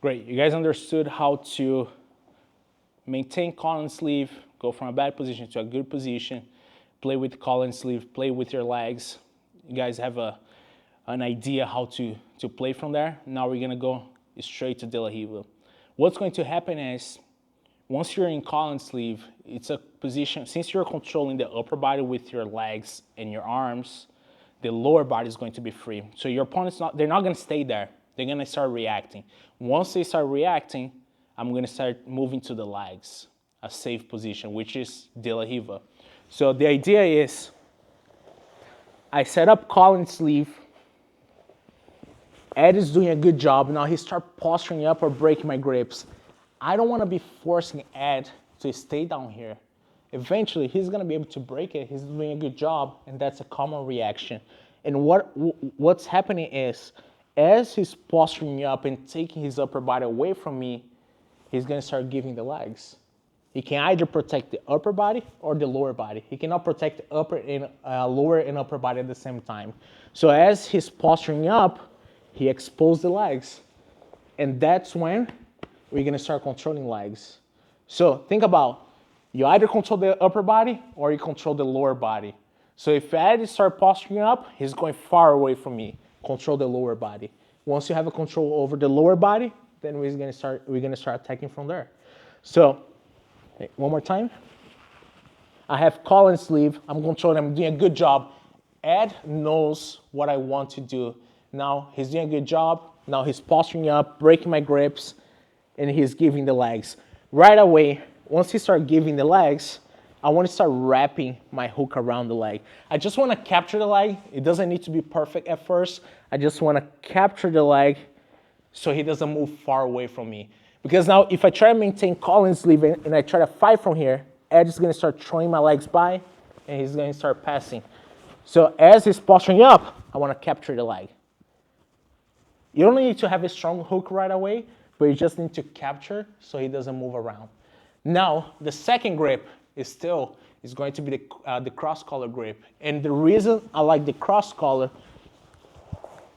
Great, you guys understood how to maintain collar and sleeve, go from a bad position to a good position, play with collar and sleeve, play with your legs. You guys have an idea how to play from there. Now we're gonna go straight to De La Riva. What's going to happen is, once you're in collar and sleeve, it's a position, since you're controlling the upper body with your legs and your arms, the lower body is going to be free. So your opponent's they're not gonna stay there. They're gonna start reacting. Once they start reacting, I'm gonna start moving to the legs, a safe position, which is De La Riva. So the idea is, I set up collar and sleeve. Ed is doing a good job. Now he starts posturing up or breaking my grips. I don't want to be forcing Ed to stay down here. Eventually, he's going to be able to break it. He's doing a good job, and that's a common reaction. And what's happening is, as he's posturing up and taking his upper body away from me, he's going to start giving the legs. He can either protect the upper body or the lower body. He cannot protect the lower and upper body at the same time. So as he's posturing up, he exposed the legs. And that's when we're going to start controlling legs. So think about, you either control the upper body or you control the lower body. So if Ed starts posturing up, he's going far away from me. Control the lower body. Once you have a control over the lower body, then we're going to start attacking from there. So one more time. I have collar and sleeve. I'm controlling. I'm doing a good job. Ed knows what I want to do. Now he's doing a good job. Now he's posturing up, breaking my grips, and he's giving the legs. Right away, once he starts giving the legs, I want to start wrapping my hook around the leg. I just want to capture the leg. It doesn't need to be perfect at first. I just want to capture the leg so he doesn't move far away from me. Because now if I try to maintain collar and sleeve and I try to fight from here, Ed is going to start throwing my legs by and he's going to start passing. So as he's posturing up, I want to capture the leg. You don't need to have a strong hook right away, but you just need to capture so he doesn't move around. Now, the second grip is going to be the cross collar grip. And the reason I like the cross collar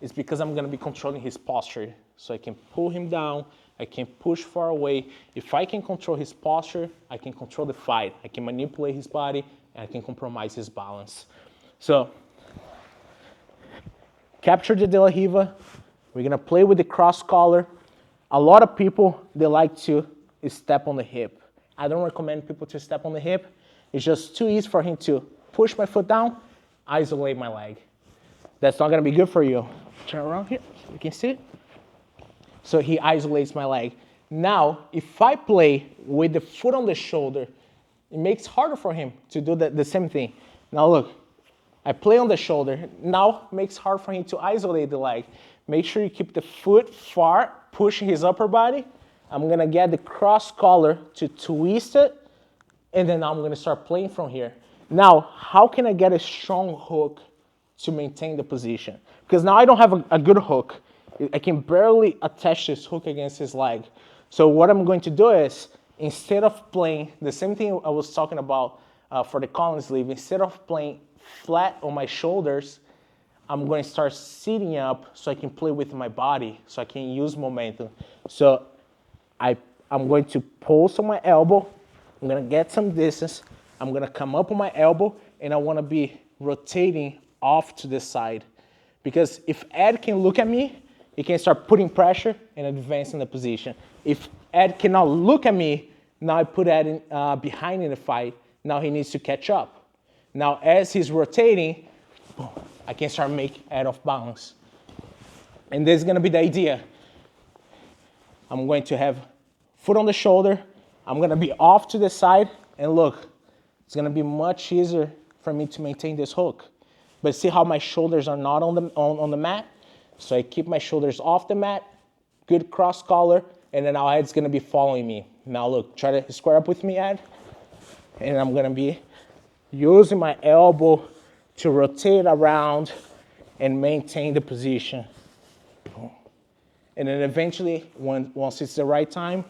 is because I'm going to be controlling his posture. So I can pull him down, I can push far away. If I can control his posture, I can control the fight. I can manipulate his body, and I can compromise his balance. So, capture the De La Riva. We're going to play with the cross collar. A lot of people, they like to step on the hip. I don't recommend people to step on the hip. It's just too easy for him to push my foot down, isolate my leg. That's not going to be good for you. Turn around here, you can see it. So he isolates my leg. Now, if I play with the foot on the shoulder, it makes it harder for him to do the same thing. Now look, I play on the shoulder. Now it makes it hard for him to isolate the leg. Make sure you keep the foot far, pushing his upper body. I'm gonna get the cross collar to twist it, and then I'm gonna start playing from here. Now, how can I get a strong hook to maintain the position? Because now I don't have a good hook. I can barely attach this hook against his leg. So what I'm going to do is, instead of playing the same thing I was talking about for the collar and sleeve, instead of playing flat on my shoulders, I'm going to start sitting up so I can play with my body, so I can use momentum. So I'm going to pulse on my elbow. I'm going to get some distance. I'm going to come up on my elbow, and I want to be rotating off to the side. Because if Ed can look at me, he can start putting pressure and advancing the position. If Ed cannot look at me, now I put Ed behind in the fight. Now he needs to catch up. Now as he's rotating, boom, I can start making Ed off balance. And this is going to be the idea. I'm going to have foot on the shoulder. I'm going to be off to the side. And look, it's going to be much easier for me to maintain this hook. But see how my shoulders are not on the mat? So I keep my shoulders off the mat, good cross collar, and then our Ed's going to be following me. Now look, try to square up with me, Ed. And I'm going to be using my elbow to rotate around and maintain the position. And then eventually, once it's the right time,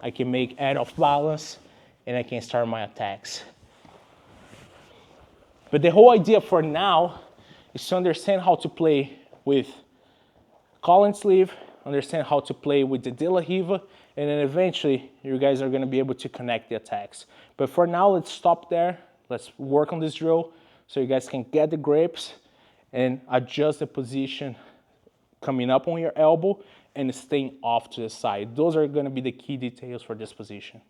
I can make Ed off balance and I can start my attacks. But the whole idea for now is to understand how to play with collar and sleeve, understand how to play with the De La Riva, and then eventually you guys are gonna be able to connect the attacks. But for now, let's stop there. Let's work on this drill so you guys can get the grips and adjust the position coming up on your elbow and staying off to the side. Those are gonna be the key details for this position.